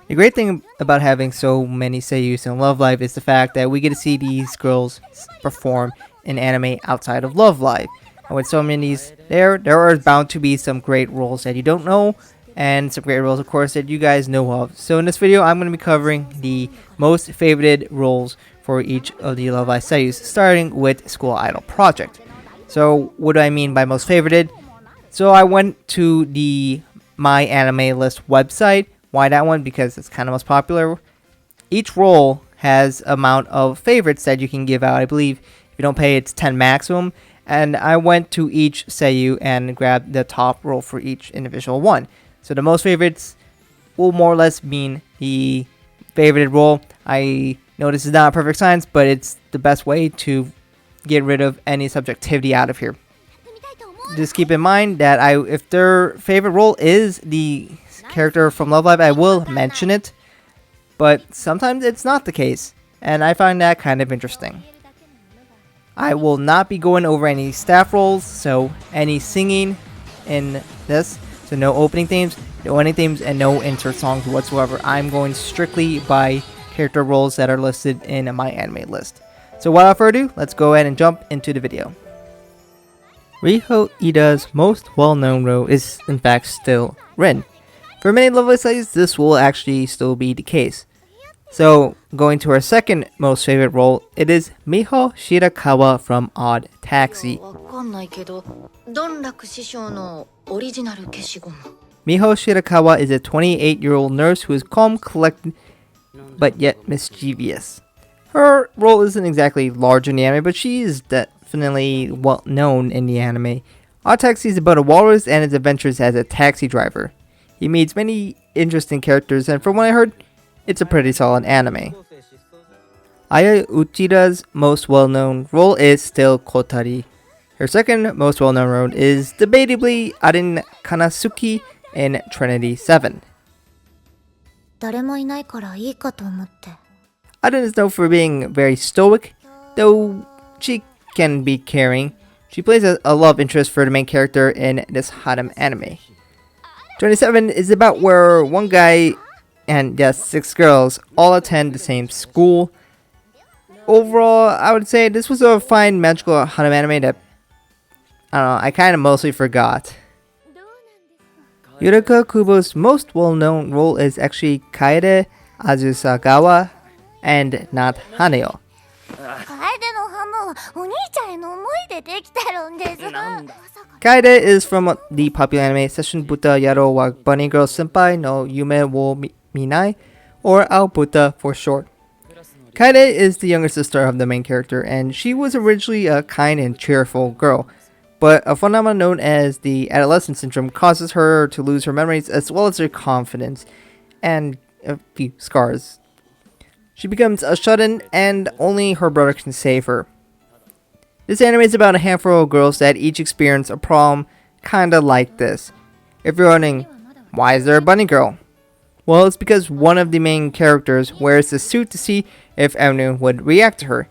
The great thing about having so many seiyus in Love Live is the fact that we get to see these girls perform in anime outside of Love Live. And with so many there are bound to be some great roles that you don't know, and some great roles, of course, that you guys know of. So in this video, I'm going to be covering the most favorited roles for each of the Love Live seiyus, starting with School Idol Project. So what do I mean by most favorited? So I went to the My Anime List website. Why that one? Because it's kind of most popular. Each role has amount of favorites that you can give out. I believe if you don't pay, it's 10 maximum. And I went to each seiyu and grabbed the top role for each individual one. So the most favorites will more or less mean the favorited role. I know this is not a perfect science, but it's the best way to get rid of any subjectivity out of here. Just keep in mind that if their favorite role is the character from Love Live, I will mention it, but sometimes it's not the case, and I find that kind of interesting. I will not be going over any staff roles, so any singing in this, so no opening themes, no ending themes, and no insert songs whatsoever. I'm going strictly by character roles that are listed in my anime list. So without further ado, let's go ahead and jump into the video. Riho Iida's most well-known role is in fact still Rin. For many Love Live seiyus, this will actually still be the case. So, going to our second most favorite role, it is Miho Shirakawa from Odd Taxi. Miho Shirakawa is a 28-year-old nurse who is calm, collected, but yet mischievous. Her role isn't exactly large in the anime, but she is definitely well known in the anime. Odd Taxi is about a walrus and his adventures as a taxi driver. He meets many interesting characters, and from what I heard, it's a pretty solid anime. Aya Uchida's most well-known role is still Kotori. Her second most well-known role is debatably Arin Kannasuki in Trinity 7. Arin is known for being very stoic, though she can be caring. She plays a love interest for the main character in this harem anime. 27 is about where one guy and 6 girls all attend the same school. Overall, I would say this was a fine magical harem anime that I kind of mostly forgot. Yurika Kubo's most well-known role is actually Kaede, Azusagawa, and not Haneo. Kaede is from the popular anime Seishun Buta Yaro wa Bunny Girl Senpai no Yume wo Minai, or Ao Buta for short. Kaede is the younger sister of the main character, and she was originally a kind and cheerful girl, but a phenomenon known as the adolescent syndrome causes her to lose her memories as well as her confidence, and a few scars. She becomes a shut-in, and only her brother can save her. This anime is about a handful of girls that each experience a problem kinda like this. If you're wondering, why is there a bunny girl? Well, it's because one of the main characters wears a suit to see if everyone would react to her,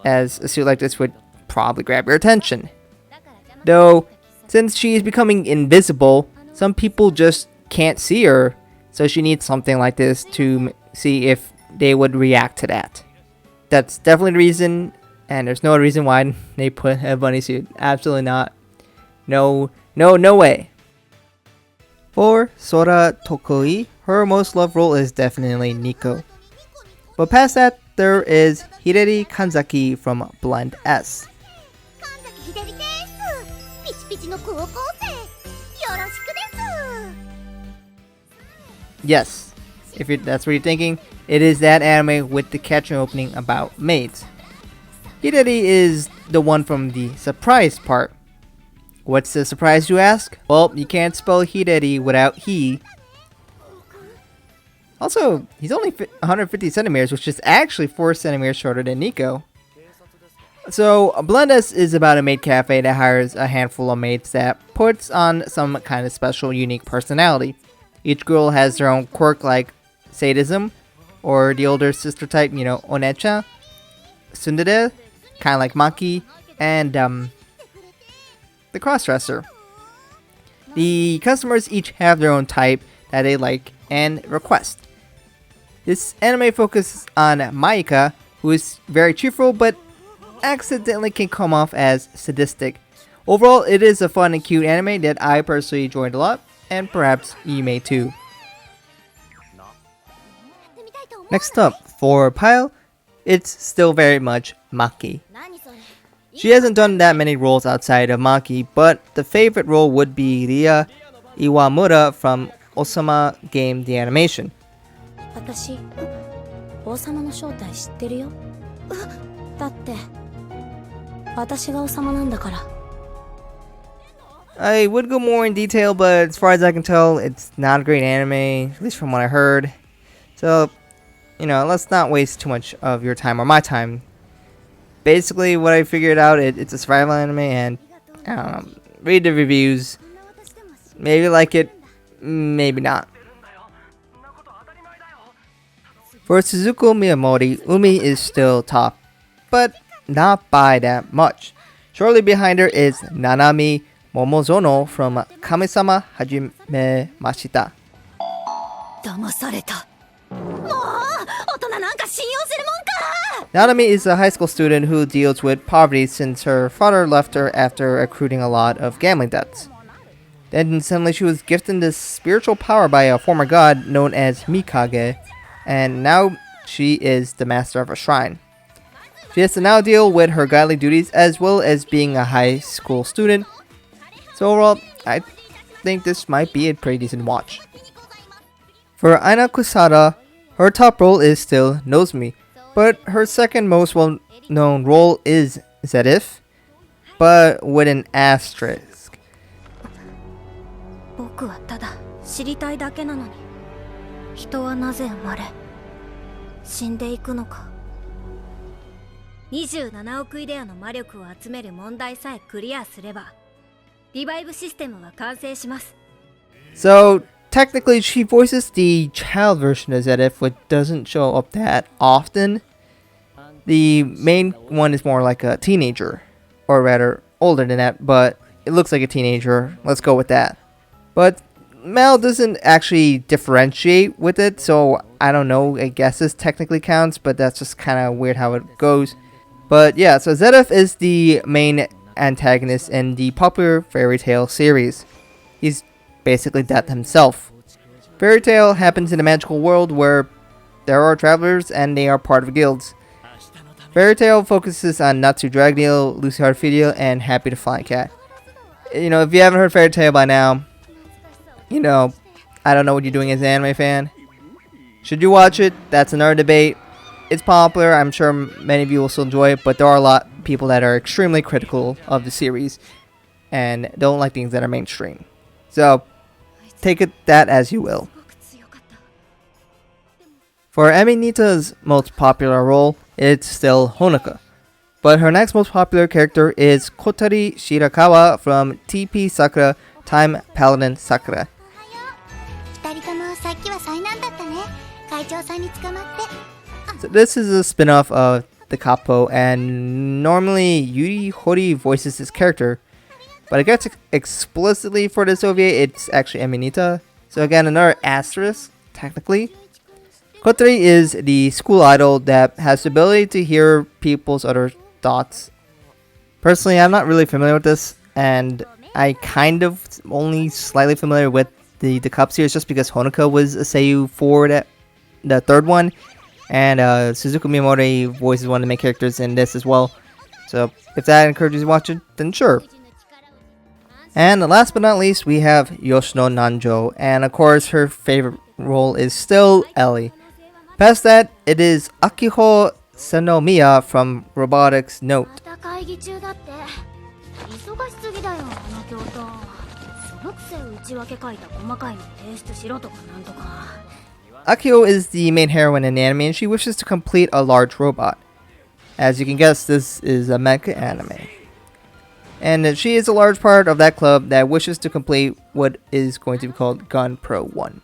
as a suit like this would probably grab your attention. Though, since she is becoming invisible, some people just can't see her, so she needs something like this to see if they would react to that. That's definitely the reason, and there's no reason why they put a bunny suit. Absolutely not. No way. For Sora Tokui, her most loved role is definitely Nico. But past that, there is Hideri Kanzaki from Blend S. Yes, if that's what you're thinking, it is that anime with the catchy opening about maids. Hideri is the one from the surprise part. What's the surprise, you ask? Well, you can't spell Hideri without he. Also, he's only 150 centimeters, which is actually 4 centimeters shorter than Nico. So, Blend S is about a maid cafe that hires a handful of maids that puts on some kind of special, unique personality. Each girl has their own quirk, like sadism, or the older sister type, Onecha, Tsundere, kind of like Maki, and the crossdresser. The customers each have their own type that they like and request. This anime focuses on Maika, who is very cheerful but accidentally can come off as sadistic. Overall, it is a fun and cute anime that I personally enjoyed a lot, and perhaps you may too. Next up, for Pyle, it's still very much Maki. She hasn't done that many roles outside of Maki, but the favorite role would be Ria Iwamura from Ousama game The Animation. 私、王様の正体知ってるよ。だって、私が王様なんだから。I would go more in detail, but as far as I can tell, it's not a great anime, at least from what I heard. So, let's not waste too much of your time or my time. Basically, what I figured out, it's a survival anime, and I don't know, read the reviews. Maybe like it, maybe not. For Suzuko Mimori, Umi is still top, but not by that much. Shortly behind her is Nanami Momozono from Kamisama Hajimemashita. 騙された。もう、大人なんか信用するもんか。 Nanami is a high school student who deals with poverty since her father left her after accruing a lot of gambling debts. Then suddenly she was gifted this spiritual power by a former god known as Mikage, and now she is the master of a shrine. She has to now deal with her godly duties as well as being a high school student. So overall, I think this might be a pretty decent watch. For Aina Kusuda, her top role is still Nozomi, but her second most well-known role is Zeref, but with an asterisk. 僕はただ知りたいだけなのに。人はなぜ生まれ、死んでいくのか。27億イデアの魔力を集める問題さえクリアすれば、リバイブシステムは完成します。So technically, she voices the child version of Zeref, which doesn't show up that often. The main one is more like a teenager, or rather older than that, but it looks like a teenager. Let's go with that. But Mel doesn't actually differentiate with it, so I don't know. I guess this technically counts, but that's just kind of weird how it goes. But yeah, so Zeref is the main antagonist in the popular fairy tale series. He's basically death himself. Fairy tale happens in a magical world where there are travelers and they are part of guilds. Fairy tale focuses on Natsu Dragneel, Lucy Heartfield, and Happy the Flying Cat. If you haven't heard Fairy Tail by now, I don't know what you're doing as an anime fan. Should you watch it? That's another debate. It's popular. I'm sure many of you will still enjoy it, but there are a lot of people that are extremely critical of the series and don't like things that are mainstream. So, take that as you will. For Nitta's most popular role, it's still Honoka. But her next most popular character is Kotori Shirakawa from TP Sakura Time Paladin Sakura. So this is a spin-off of the Capo, and normally Yuri Hori voices this character, but I guess explicitly for this OVA it's actually Nitta. So again, another asterisk, technically. Kotori is the school idol that has the ability to hear people's other thoughts. Personally, I'm not really familiar with this, and I kind of only slightly familiar with the Cup series just because Honoka was a seiyuu for the third one, and Suzuko Mimori voices one of the main characters in this as well. So if that encourages you to watch it, then sure. And last but not least, we have Yoshino Nanjo, and of course her favorite role is still Ellie. Past that, it is Akiho Sanomiya from Robotics Note. Akio is the main heroine in the anime, and she wishes to complete a large robot. As you can guess, this is a mecha anime. And she is a large part of that club that wishes to complete what is going to be called Gun Pro 1.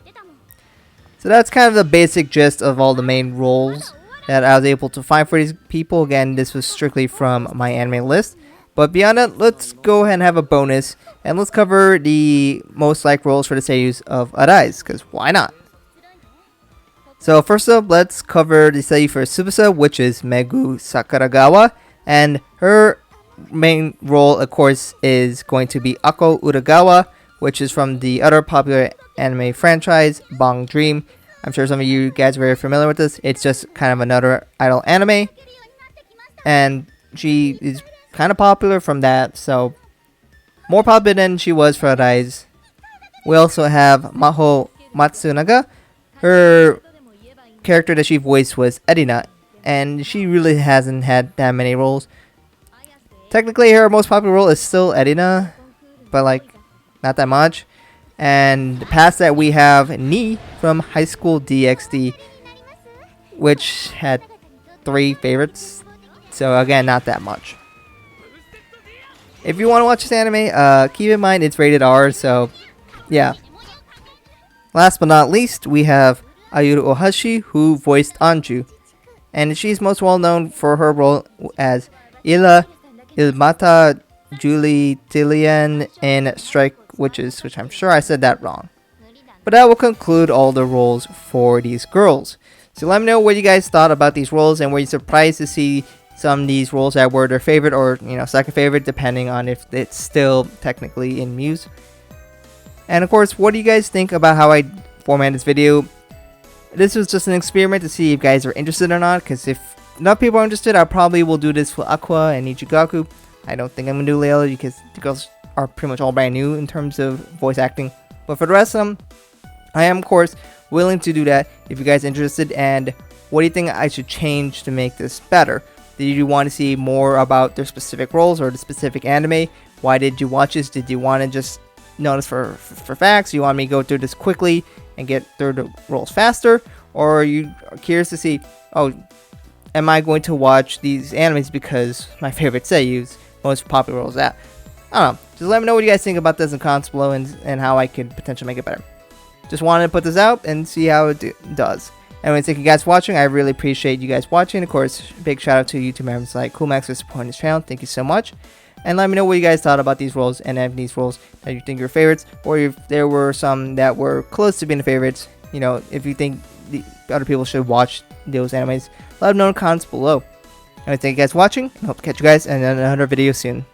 So that's kind of the basic gist of all the main roles that I was able to find for these people. Again, this was strictly from my anime list. But beyond that, let's go ahead and have a bonus, and let's cover the most liked roles for the seiyus of Arise, because why not? So first up, let's cover the seiyuu for Tsubasa, which is Megu Sakuragawa, and her main role, of course, is going to be Ako Uragawa, which is from the other popular anime franchise, Bang Dream. I'm sure some of you guys are very familiar with this. It's just kind of another idol anime, and she is kind of popular from that, so more popular than she was for Rise. We also have Maho Matsunaga. Her character that she voiced was Erina, and she really hasn't had that many roles. Technically, her most popular role is still Erina, but like not that much. And past that, we have Ni from High School DxD, which had 3 favorites. So again, not that much. If you want to watch this anime, keep in mind it's rated R, so yeah. Last but not least, we have Ayuru Ohashi, who voiced Anju. And she's most well known for her role as Ila Ilmata Julie Tillian in Strike Witches, which I'm sure I said that wrong. But that will conclude all the roles for these girls. So let me know what you guys thought about these roles, and were you surprised to see some of these roles that were their favorite or second favorite, depending on if it's still technically in Muse. And of course, what do you guys think about how I formatted this video? This was just an experiment to see if you guys are interested or not, because if enough people are interested, I probably will do this for Aqua and Ichigaku. I don't think I'm going to do Layla because the girls are pretty much all brand new in terms of voice acting. But for the rest of them, I am of course willing to do that if you guys are interested. And what do you think I should change to make this better? Did you want to see more about their specific roles or the specific anime? Why did you watch this? Did you want to just notice for facts? You want me to go through this quickly and get through the roles faster? Or are you curious to see, oh, am I going to watch these animes because my favorite seiyu's most popular roles at? I don't know. Just let me know what you guys think about this in comments below, and how I could potentially make it better. Just wanted to put this out and see how it does. Anyways, thank you guys for watching. I really appreciate you guys watching. Of course, big shout out to YouTube members like Coolmax for supporting this channel. Thank you so much. And let me know what you guys thought about these roles, and if these roles that you think are favorites, or if there were some that were close to being favorites. If you think the other people should watch those animes, let them know in the comments below. Anyway, thank you guys for watching, and hope to catch you guys in another video soon.